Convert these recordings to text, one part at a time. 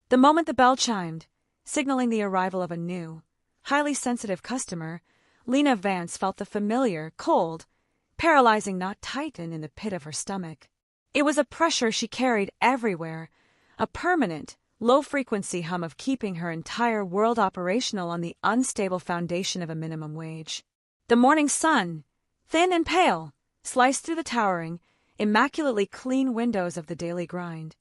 The moment the bell chimed, signaling the arrival of a new, highly sensitive customer, Lena Vance felt the familiar, cold, paralyzing knot tighten in the pit of her stomach. It was a pressure she carried everywhere, a permanent, low-frequency hum of keeping her entire world operational on the unstable foundation of a minimum wage. The morning sun, thin and pale, sliced through the towering, immaculately clean windows of the Daily Grind,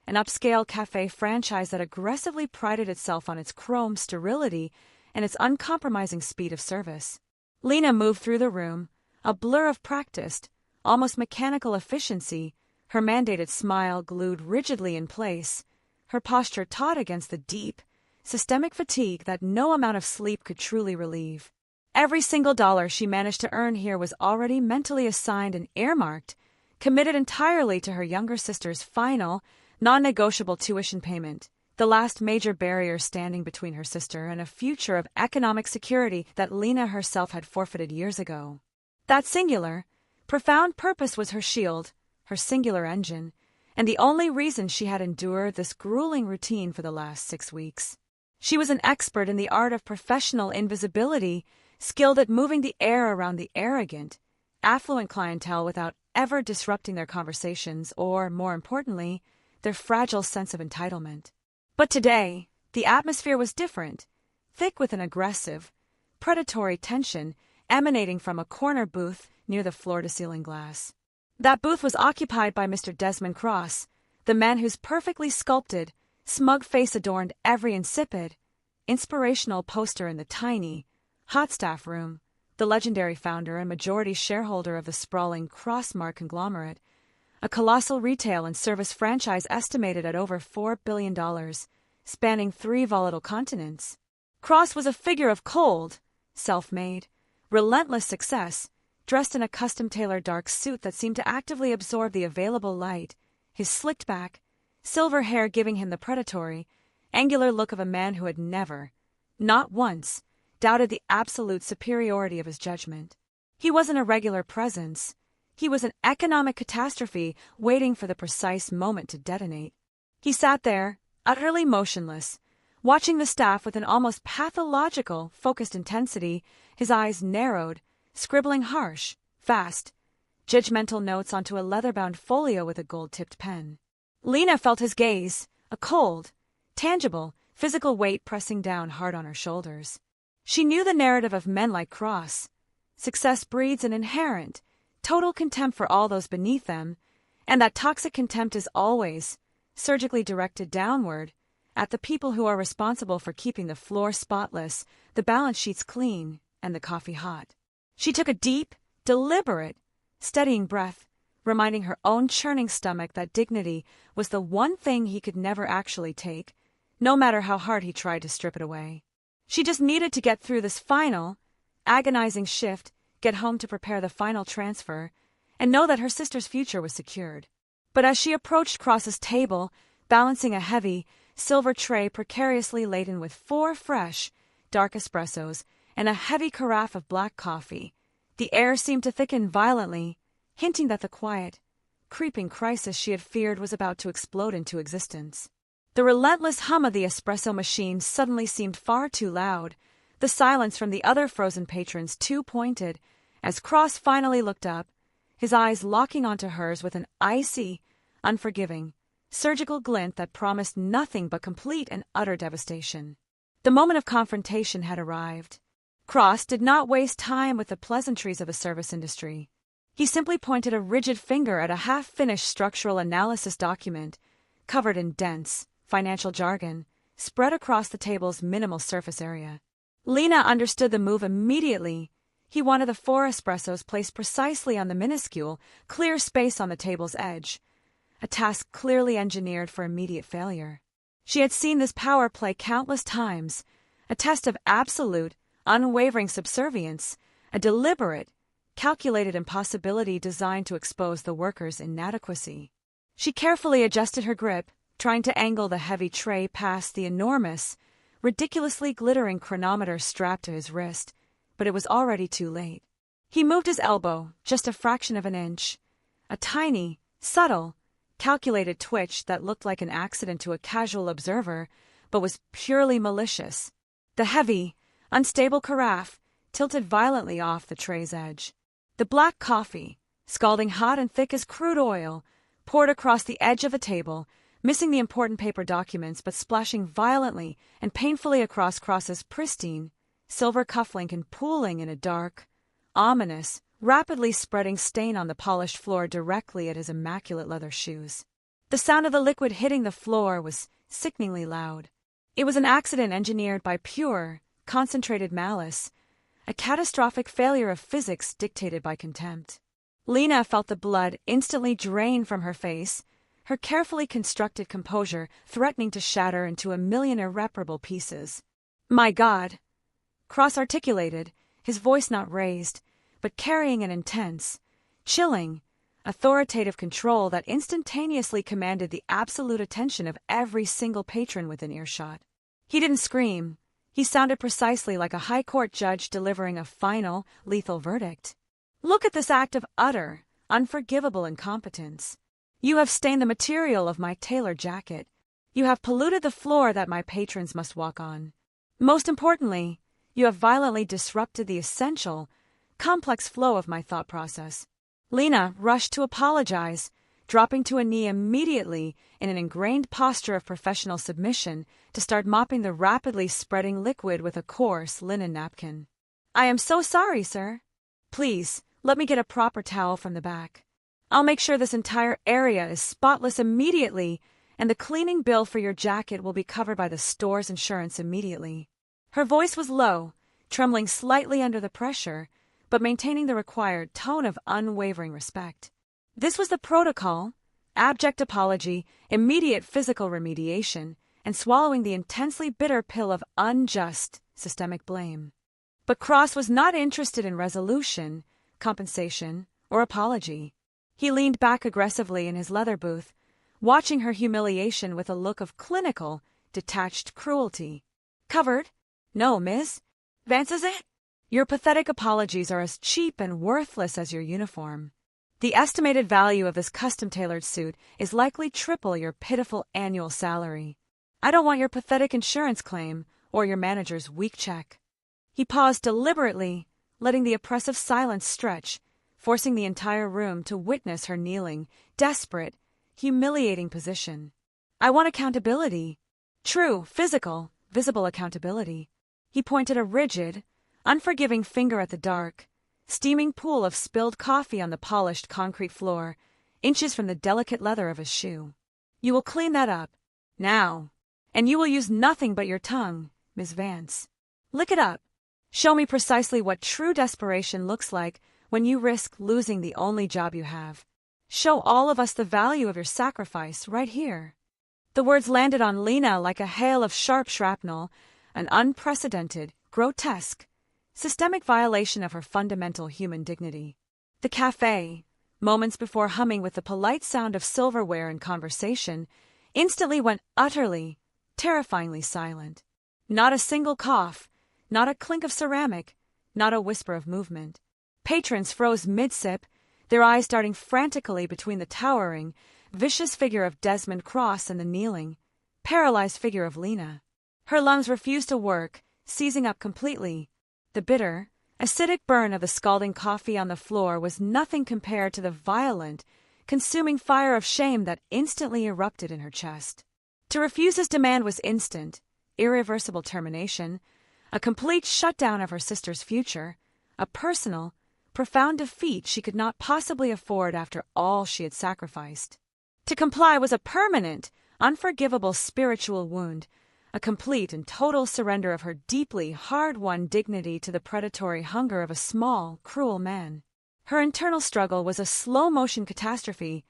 an upscale cafe franchise that aggressively prided itself on its chrome sterility and its uncompromising speed of service. Lena moved through the room, a blur of practiced, almost mechanical efficiency, her mandated smile glued rigidly in place, her posture taut against the deep, systemic fatigue that no amount of sleep could truly relieve. Every single dollar she managed to earn here was already mentally assigned and earmarked, committed entirely to her younger sister's final, non-negotiable tuition payment, the last major barrier standing between her sister and a future of economic security that Lena herself had forfeited years ago. That singular, profound purpose was her shield, her singular engine, and the only reason she had endured this grueling routine for the last 6 weeks. She was an expert in the art of professional invisibility, skilled at moving the air around the arrogant, affluent clientele without ever disrupting their conversations or, more importantly, their fragile sense of entitlement. But today, the atmosphere was different, thick with an aggressive, predatory tension emanating from a corner booth near the floor-to-ceiling glass. That booth was occupied by Mr. Desmond Cross, the man whose perfectly sculpted, smug face adorned every insipid, inspirational poster in the tiny, hot staff room, the legendary founder and majority shareholder of the sprawling Crossmark conglomerate, a colossal retail and service franchise estimated at over $4 billion, spanning 3 volatile continents. Cross was a figure of cold, self-made, relentless success, dressed in a custom-tailored dark suit that seemed to actively absorb the available light, his slicked back, silver hair giving him the predatory, angular look of a man who had never, not once, doubted the absolute superiority of his judgment. He wasn't a regular presence. He was an economic catastrophe waiting for the precise moment to detonate. He sat there, utterly motionless, watching the staff with an almost pathological, focused intensity, his eyes narrowed, scribbling harsh, fast, judgmental notes onto a leather-bound folio with a gold-tipped pen. Lena felt his gaze, a cold, tangible, physical weight pressing down hard on her shoulders. She knew the narrative of men like Cross. Success breeds an inherent, total contempt for all those beneath them, and that toxic contempt is always, surgically directed downward, at the people who are responsible for keeping the floor spotless, the balance sheets clean, and the coffee hot. She took a deep, deliberate, steadying breath, reminding her own churning stomach that dignity was the one thing he could never actually take, no matter how hard he tried to strip it away. She just needed to get through this final, agonizing shift, get home to prepare the final transfer, and know that her sister's future was secured. But as she approached Cross's table, balancing a heavy, silver tray precariously laden with 4 fresh, dark espressos and a heavy carafe of black coffee, the air seemed to thicken violently, hinting that the quiet, creeping crisis she had feared was about to explode into existence. The relentless hum of the espresso machine suddenly seemed far too loud, the silence from the other frozen patrons too pointed, as Cross finally looked up, his eyes locking onto hers with an icy, unforgiving, surgical glint that promised nothing but complete and utter devastation. The moment of confrontation had arrived. Cross did not waste time with the pleasantries of the service industry. He simply pointed a rigid finger at a half-finished structural analysis document, covered in dense, financial jargon, spread across the table's minimal surface area. Lena understood the move immediately. He wanted the 4 espressos placed precisely on the minuscule, clear space on the table's edge, a task clearly engineered for immediate failure. She had seen this power play countless times, a test of absolute, unwavering subservience, a deliberate, calculated impossibility designed to expose the worker's inadequacy. She carefully adjusted her grip, trying to angle the heavy tray past the enormous, ridiculously glittering chronometer strapped to his wrist, but it was already too late. He moved his elbow just a fraction of an inch. A tiny, subtle, calculated twitch that looked like an accident to a casual observer, but was purely malicious. The heavy, unstable carafe tilted violently off the tray's edge. The black coffee, scalding hot and thick as crude oil, poured across the edge of the table, missing the important paper documents but splashing violently and painfully across Cross's pristine, silver cufflink and pooling in a dark, ominous, rapidly spreading stain on the polished floor directly at his immaculate leather shoes. The sound of the liquid hitting the floor was sickeningly loud. It was an accident engineered by pure, concentrated malice, a catastrophic failure of physics dictated by contempt. Lena felt the blood instantly drain from her face, her carefully constructed composure threatening to shatter into a million irreparable pieces. "My God," Cross articulated, his voice not raised, but carrying an intense, chilling, authoritative control that instantaneously commanded the absolute attention of every single patron within earshot. He didn't scream. He sounded precisely like a high court judge delivering a final, lethal verdict. "Look at this act of utter, unforgivable incompetence. You have stained the material of my tailored jacket. You have polluted the floor that my patrons must walk on. Most importantly, you have violently disrupted the essential, complex flow of my thought process." Lena rushed to apologize, dropping to a knee immediately in an ingrained posture of professional submission to start mopping the rapidly spreading liquid with a coarse linen napkin. "I am so sorry, sir. Please, let me get a proper towel from the back. I'll make sure this entire area is spotless immediately, and the cleaning bill for your jacket will be covered by the store's insurance immediately." Her voice was low, trembling slightly under the pressure, but maintaining the required tone of unwavering respect. This was the protocol: abject apology, immediate physical remediation, and swallowing the intensely bitter pill of unjust, systemic blame. But Cross was not interested in resolution, compensation, or apology. He leaned back aggressively in his leather booth, watching her humiliation with a look of clinical, detached cruelty. "Covered? No, miss. Vance is it? Your pathetic apologies are as cheap and worthless as your uniform. The estimated value of this custom-tailored suit is likely triple your pitiful annual salary. I don't want your pathetic insurance claim or your manager's weak check." He paused deliberately, letting the oppressive silence stretch, forcing the entire room to witness her kneeling, desperate, humiliating position. "I want accountability. True, physical, visible accountability." He pointed a rigid, unforgiving finger at the dark, steaming pool of spilled coffee on the polished concrete floor, inches from the delicate leather of his shoe. "You will clean that up. Now. And you will use nothing but your tongue, Miss Vance. Lick it up. Show me precisely what true desperation looks like when you risk losing the only job you have. Show all of us the value of your sacrifice right here." The words landed on Lena like a hail of sharp shrapnel, an unprecedented, grotesque, systemic violation of her fundamental human dignity. The cafe, moments before humming with the polite sound of silverware and conversation, instantly went utterly, terrifyingly silent. Not a single cough, not a clink of ceramic, not a whisper of movement. Patrons froze mid-sip, their eyes darting frantically between the towering, vicious figure of Desmond Cross and the kneeling, paralyzed figure of Lena. Her lungs refused to work, seizing up completely. The bitter, acidic burn of the scalding coffee on the floor was nothing compared to the violent, consuming fire of shame that instantly erupted in her chest. To refuse his demand was instant, irreversible termination, a complete shutdown of her sister's future, a personal, profound defeat she could not possibly afford after all she had sacrificed. To comply was a permanent, unforgivable spiritual wound, a complete and total surrender of her deeply hard-won dignity to the predatory hunger of a small, cruel man. Her internal struggle was a slow-motion catastrophe,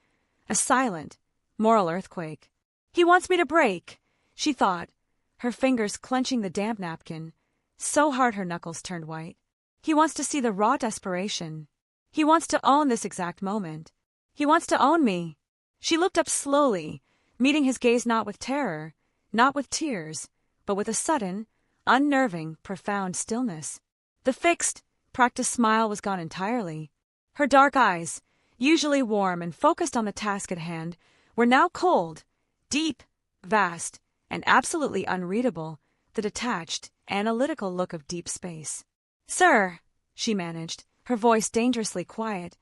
a silent, moral earthquake. "He wants me to break," she thought, her fingers clenching the damp napkin, so hard her knuckles turned white. "He wants to see the raw desperation. He wants to own this exact moment. He wants to own me." She looked up slowly, meeting his gaze not with terror, not with tears, but with a sudden, unnerving, profound stillness. The fixed, practiced smile was gone entirely. Her dark eyes, usually warm and focused on the task at hand, were now cold, deep, vast, and absolutely unreadable, the detached, analytical look of deep space. "Sir," she managed, her voice dangerously quiet,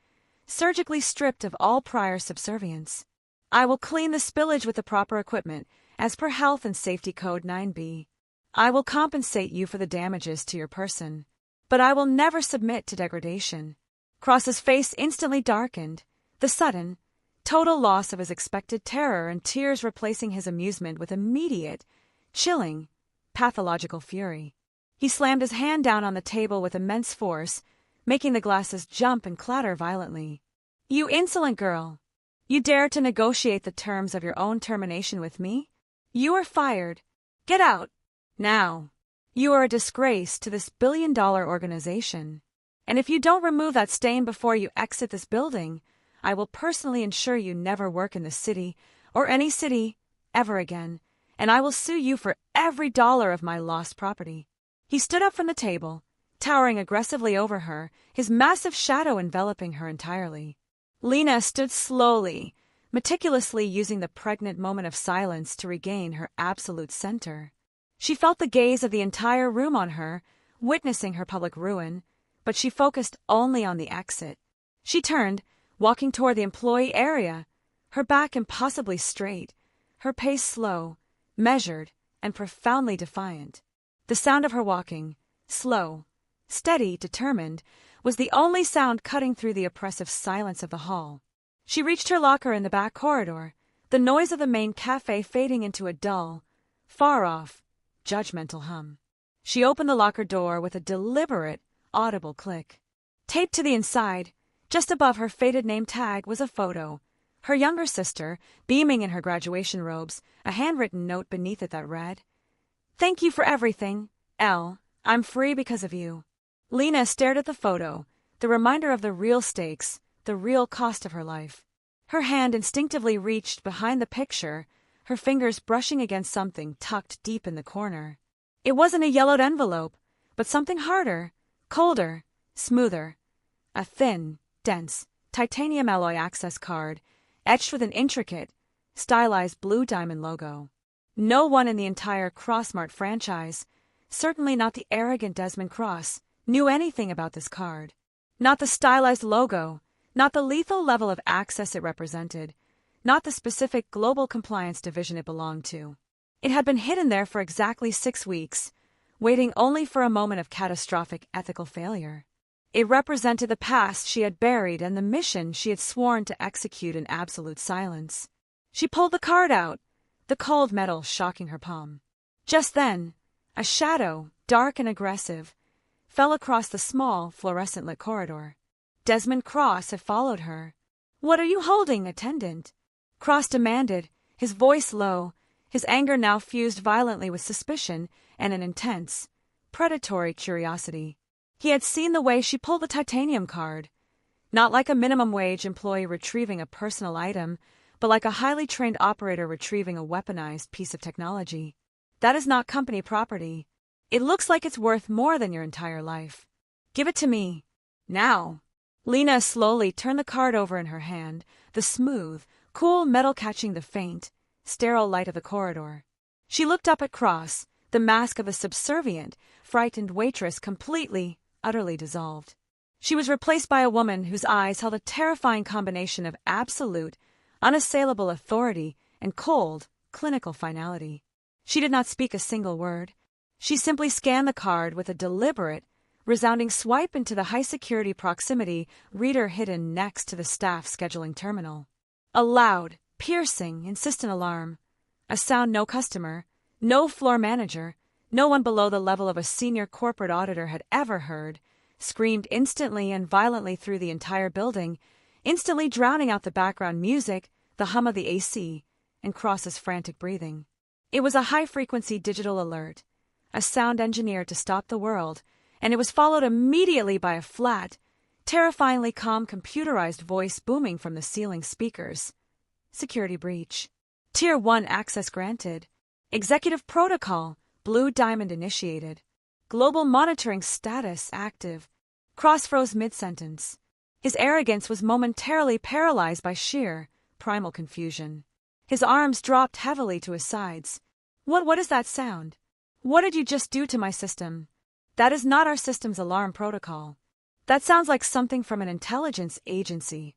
surgically stripped of all prior subservience. "I will clean the spillage with the proper equipment, as per Health and Safety Code 9B. I will compensate you for the damages to your person. But I will never submit to degradation." Cross's face instantly darkened, the sudden, total loss of his expected terror and tears replacing his amusement with immediate, chilling, pathological fury. He slammed his hand down on the table with immense force, making the glasses jump and clatter violently. "You insolent girl! You dare to negotiate the terms of your own termination with me? You are fired. Get out! Now! You are a disgrace to this billion-dollar organization. And if you don't remove that stain before you exit this building, I will personally ensure you never work in this city, or any city, ever again, and I will sue you for every dollar of my lost property." He stood up from the table, towering aggressively over her, his massive shadow enveloping her entirely. Lena stood slowly, meticulously using the pregnant moment of silence to regain her absolute center. She felt the gaze of the entire room on her, witnessing her public ruin, but she focused only on the exit. She turned, walking toward the employee area, her back impossibly straight, her pace slow, measured, and profoundly defiant. The sound of her walking, slow, steady, determined, was the only sound cutting through the oppressive silence of the hall. She reached her locker in the back corridor, the noise of the main cafe fading into a dull, far-off, judgmental hum. She opened the locker door with a deliberate, audible click. Taped to the inside, just above her faded name tag, was a photo. Her younger sister, beaming in her graduation robes, a handwritten note beneath it that read, "Thank you for everything, Elle. I'm free because of you." Lena stared at the photo, the reminder of the real stakes, the real cost of her life. Her hand instinctively reached behind the picture, her fingers brushing against something tucked deep in the corner. It wasn't a yellowed envelope, but something harder, colder, smoother. A thin, dense, titanium alloy access card, etched with an intricate, stylized blue diamond logo. No one in the entire Crossmart franchise, certainly not the arrogant Desmond Cross, knew anything about this card. Not the stylized logo, not the lethal level of access it represented, not the specific global compliance division it belonged to. It had been hidden there for exactly 6 weeks, waiting only for a moment of catastrophic ethical failure. It represented the past she had buried and the mission she had sworn to execute in absolute silence. She pulled the card out, the cold metal shocking her palm. Just then, a shadow, dark and aggressive, fell across the small, fluorescent-lit corridor. Desmond Cross had followed her. "What are you holding, attendant?" Cross demanded, his voice low, his anger now fused violently with suspicion and an intense, predatory curiosity. He had seen the way she pulled the titanium card. Not like a minimum-wage employee retrieving a personal item, but like a highly trained operator retrieving a weaponized piece of technology. "That is not company property. It looks like it's worth more than your entire life. Give it to me. Now." Lena slowly turned the card over in her hand, the smooth, cool metal catching the faint, sterile light of the corridor. She looked up at Cross, the mask of a subservient, frightened waitress completely, utterly dissolved. She was replaced by a woman whose eyes held a terrifying combination of absolute, unassailable authority and cold, clinical finality. She did not speak a single word. She simply scanned the card with a deliberate, resounding swipe into the high-security proximity reader hidden next to the staff scheduling terminal. A loud, piercing, insistent alarm. A sound no customer, no floor manager, no one below the level of a senior corporate auditor had ever heard, screamed instantly and violently through the entire building, instantly drowning out the background music, the hum of the AC, and Cross's frantic breathing. It was a high-frequency digital alert, a sound engineered to stop the world, and it was followed immediately by a flat, terrifyingly calm computerized voice booming from the ceiling speakers. Security breach. Tier 1 access granted. Executive protocol, Blue Diamond initiated. Global monitoring status active. Cross froze mid-sentence. His arrogance was momentarily paralyzed by sheer, primal confusion. His arms dropped heavily to his sides. What is that sound? What did you just do to my system? That is not our system's alarm protocol. That sounds like something from an intelligence agency.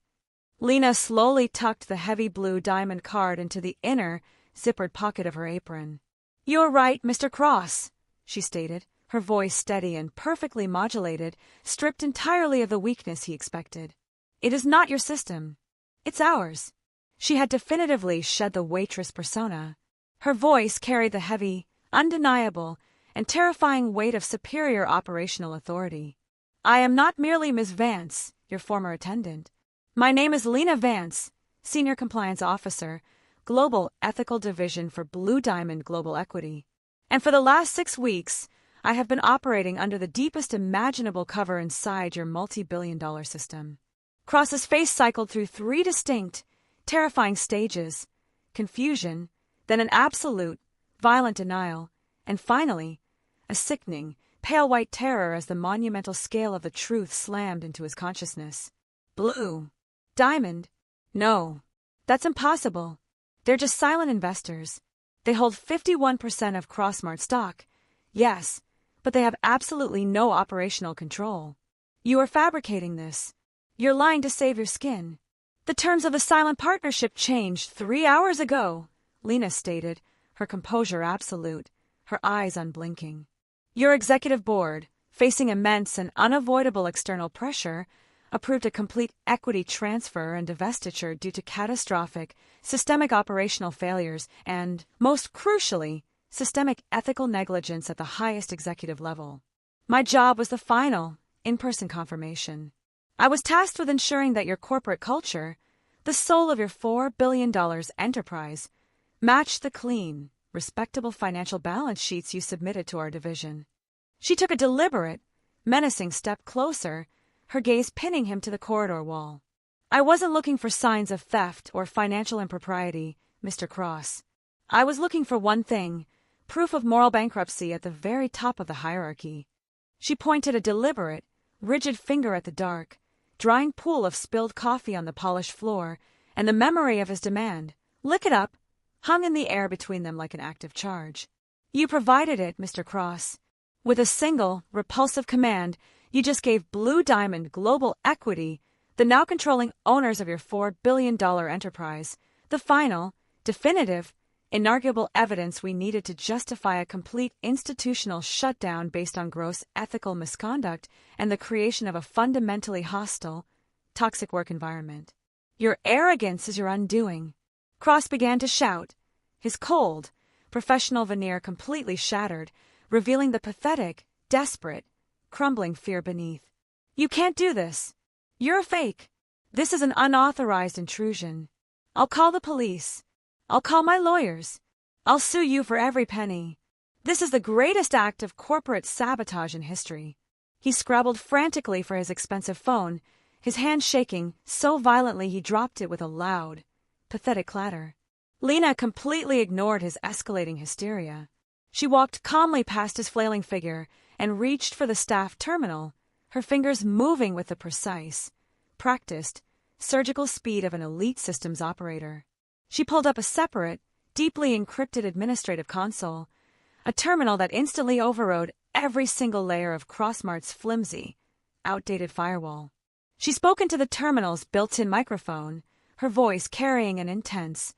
Lena slowly tucked the heavy blue diamond card into the inner, zippered pocket of her apron. You're right, Mr. Cross, she stated, her voice steady and perfectly modulated, stripped entirely of the weakness he expected. It is not your system. It's ours. She had definitively shed the waitress persona. Her voice carried the heavy, undeniable, and terrifying weight of superior operational authority. I am not merely Miss Vance, your former attendant. My name is Lena Vance, Senior Compliance Officer, Global Ethical Division for Blue Diamond Global Equity. And for the last 6 weeks, I have been operating under the deepest imaginable cover inside your multi-billion-dollar system. Cross's face cycled through 3 distinct, terrifying stages: confusion, then an absolute, violent denial, and finally, a sickening, pale white terror as the monumental scale of the truth slammed into his consciousness. Blue Diamond? No, that's impossible. They're just silent investors. They hold 51% of Crossmart stock. Yes, but they have absolutely no operational control. You are fabricating this. You're lying to save your skin. The terms of the silent partnership changed 3 hours ago, Lena stated, her composure absolute, her eyes unblinking. Your executive board, facing immense and unavoidable external pressure, approved a complete equity transfer and divestiture due to catastrophic, systemic operational failures and, most crucially, systemic ethical negligence at the highest executive level. My job was the final, in-person confirmation. I was tasked with ensuring that your corporate culture, the soul of your $4 billion enterprise, matched the clean, respectable financial balance sheets you submitted to our division. She took a deliberate, menacing step closer, her gaze pinning him to the corridor wall. I wasn't looking for signs of theft or financial impropriety, Mr. Cross. I was looking for one thing: proof of moral bankruptcy at the very top of the hierarchy. She pointed a deliberate, rigid finger at the dark, drying pool of spilled coffee on the polished floor, and the memory of his demand, "Lick it up," hung in the air between them like an active charge. You provided it, Mr. Cross. With a single, repulsive command, you just gave Blue Diamond Global Equity, the now controlling owners of your $4 billion enterprise, the final, definitive, inarguable evidence we needed to justify a complete institutional shutdown based on gross ethical misconduct and the creation of a fundamentally hostile, toxic work environment. Your arrogance is your undoing. Cross began to shout, his cold, professional veneer completely shattered, revealing the pathetic, desperate, crumbling fear beneath. You can't do this. You're a fake. This is an unauthorized intrusion. I'll call the police. I'll call my lawyers. I'll sue you for every penny. This is the greatest act of corporate sabotage in history. He scrabbled frantically for his expensive phone, his hand shaking so violently he dropped it with a loud, pathetic clatter. Lena completely ignored his escalating hysteria. She walked calmly past his flailing figure and reached for the staff terminal, her fingers moving with the precise, practiced, surgical speed of an elite systems operator. She pulled up a separate, deeply encrypted administrative console, a terminal that instantly overrode every single layer of Crossmart's flimsy, outdated firewall. She spoke into the terminal's built-in microphone, her voice carrying an intense,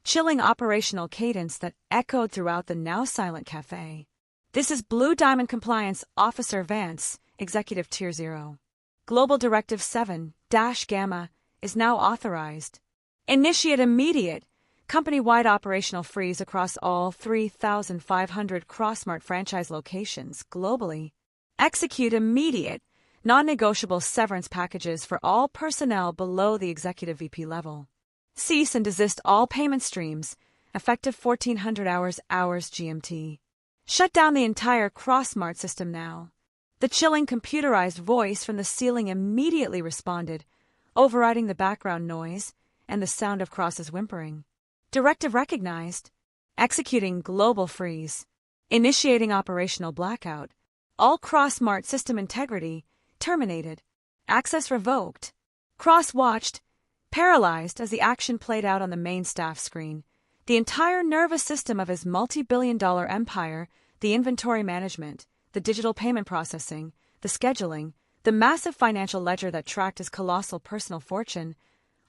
chilling operational cadence that echoed throughout the now-silent cafe. This is Blue Diamond Compliance Officer Vance, Executive Tier 0. Global Directive 7-Gamma is now authorized. Initiate immediate, company-wide operational freeze across all 3,500 Crossmart franchise locations globally. Execute immediate, non-negotiable severance packages for all personnel below the Executive VP level. Cease and desist all payment streams, effective 1400 hours GMT. Shut down the entire Crossmart system now. The chilling computerized voice from the ceiling immediately responded, overriding the background noise and the sound of Cross's whimpering. Directive recognized. Executing global freeze. Initiating operational blackout. All Crossmart system integrity terminated. Access revoked. Cross watched, paralyzed as the action played out on the main staff screen, The entire nervous system of his multi-billion-dollar empire, the inventory management, the digital payment processing, the scheduling, the massive financial ledger that tracked his colossal personal fortune,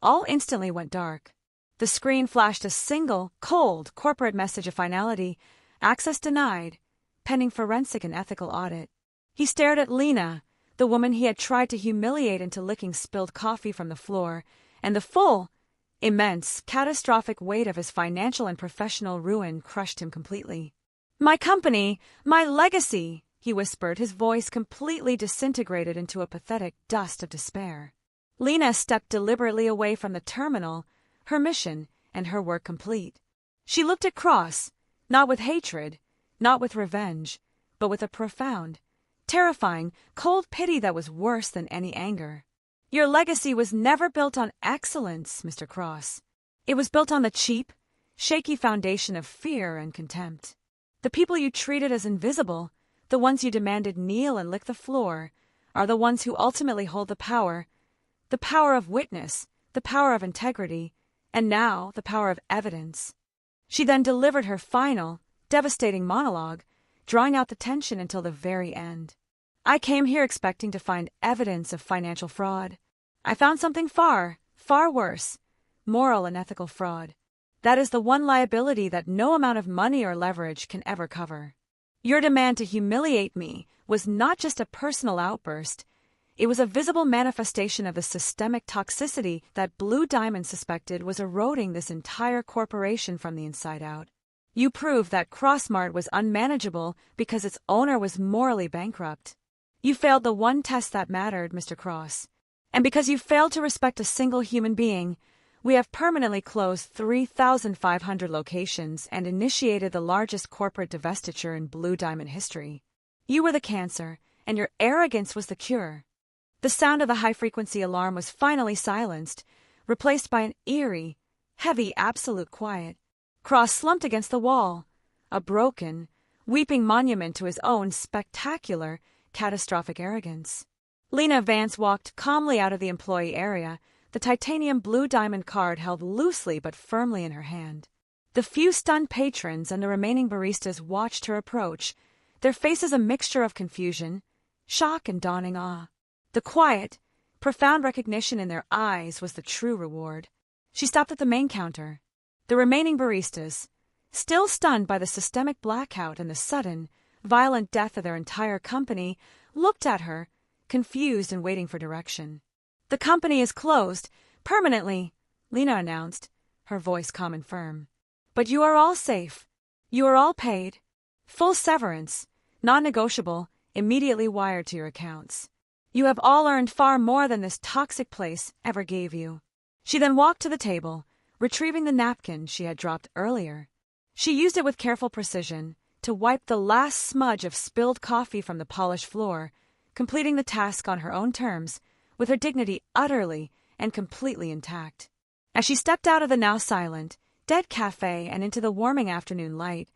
all instantly went dark. The screen flashed a single, cold, corporate message of finality: access denied, pending forensic and ethical audit. He stared at Lena, the woman he had tried to humiliate into licking spilled coffee from the floor, and the full, immense, catastrophic weight of his financial and professional ruin crushed him completely. "My company, my legacy," he whispered, his voice completely disintegrated into a pathetic dust of despair. Lena stepped deliberately away from the terminal, her mission and her work complete. She looked at Cross, not with hatred, not with revenge, but with a profound, terrifying, cold pity that was worse than any anger. "Your legacy was never built on excellence, Mr. Cross. It was built on the cheap, shaky foundation of fear and contempt. The people you treated as invisible, the ones you demanded kneel and lick the floor, are the ones who ultimately hold the power of witness, the power of integrity, and now the power of evidence." She then delivered her final, devastating monologue, drawing out the tension until the very end. "I came here expecting to find evidence of financial fraud. I found something far, far worse: moral and ethical fraud. That is the one liability that no amount of money or leverage can ever cover. Your demand to humiliate me was not just a personal outburst. It was a visible manifestation of the systemic toxicity that Blue Diamond suspected was eroding this entire corporation from the inside out. You proved that Crossmart was unmanageable because its owner was morally bankrupt. You failed the one test that mattered, Mr. Cross. And because you failed to respect a single human being, we have permanently closed 3,500 locations and initiated the largest corporate divestiture in Blue Diamond history. You were the cancer, and your arrogance was the cure." The sound of the high-frequency alarm was finally silenced, replaced by an eerie, heavy, absolute quiet. Cross slumped against the wall, a broken, weeping monument to his own spectacular, catastrophic arrogance. Lena Vance walked calmly out of the employee area, the titanium Blue Diamond card held loosely but firmly in her hand. The few stunned patrons and the remaining baristas watched her approach, their faces a mixture of confusion, shock, and dawning awe. The quiet, profound recognition in their eyes was the true reward. She stopped at the main counter. The remaining baristas, still stunned by the systemic blackout and the sudden, violent death of their entire company, looked at her, confused and waiting for direction. "The company is closed, permanently," Lena announced, her voice calm and firm. "But you are all safe. You are all paid. Full severance, non-negotiable, immediately wired to your accounts. You have all earned far more than this toxic place ever gave you." She then walked to the table, retrieving the napkin she had dropped earlier. She used it with careful precision to wipe the last smudge of spilled coffee from the polished floor, completing the task on her own terms, with her dignity utterly and completely intact. As she stepped out of the now silent, dead cafe and into the warming afternoon light,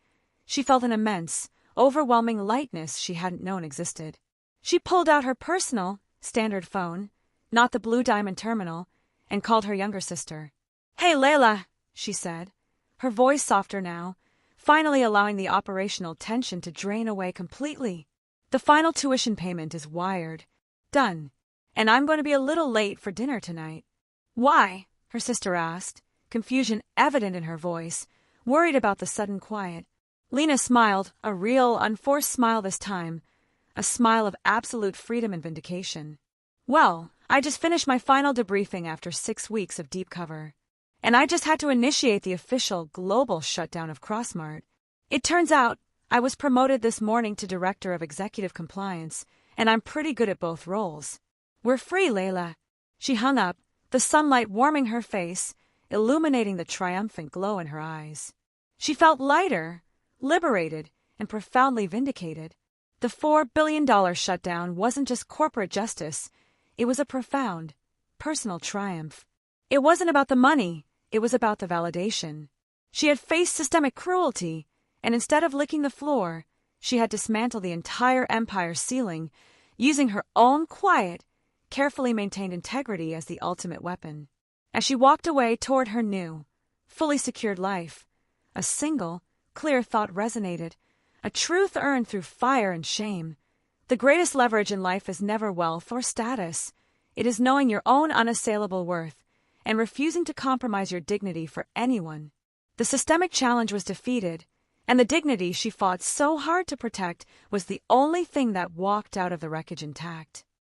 she felt an immense, overwhelming lightness she hadn't known existed. She pulled out her personal, standard phone, not the Blue Diamond terminal, and called her younger sister. "Hey, Layla," she said, her voice softer now, finally allowing the operational tension to drain away completely. "The final tuition payment is wired. Done. And I'm going to be a little late for dinner tonight." "Why?" her sister asked, confusion evident in her voice, worried about the sudden quiet. Lena smiled, a real, unforced smile this time, a smile of absolute freedom and vindication. "Well, I just finished my final debriefing after 6 weeks of deep cover. And I just had to initiate the official global shutdown of Crossmart. It turns out I was promoted this morning to Director of Executive Compliance, and I'm pretty good at both roles. We're free, Layla." She hung up, the sunlight warming her face, illuminating the triumphant glow in her eyes. She felt lighter, liberated, and profoundly vindicated. The $4 billion shutdown wasn't just corporate justice. It was a profound, personal triumph. It wasn't about the money. It was about the validation. She had faced systemic cruelty, and instead of licking the floor, she had dismantled the entire empire's ceiling, using her own quiet, carefully maintained integrity as the ultimate weapon. As she walked away toward her new, fully secured life, A single, clear thought resonated, a truth earned through fire and shame. The greatest leverage in life is never wealth or status. It is knowing your own unassailable worth and refusing to compromise your dignity for anyone. The systemic challenge was defeated, and the dignity she fought so hard to protect was the only thing that walked out of the wreckage intact.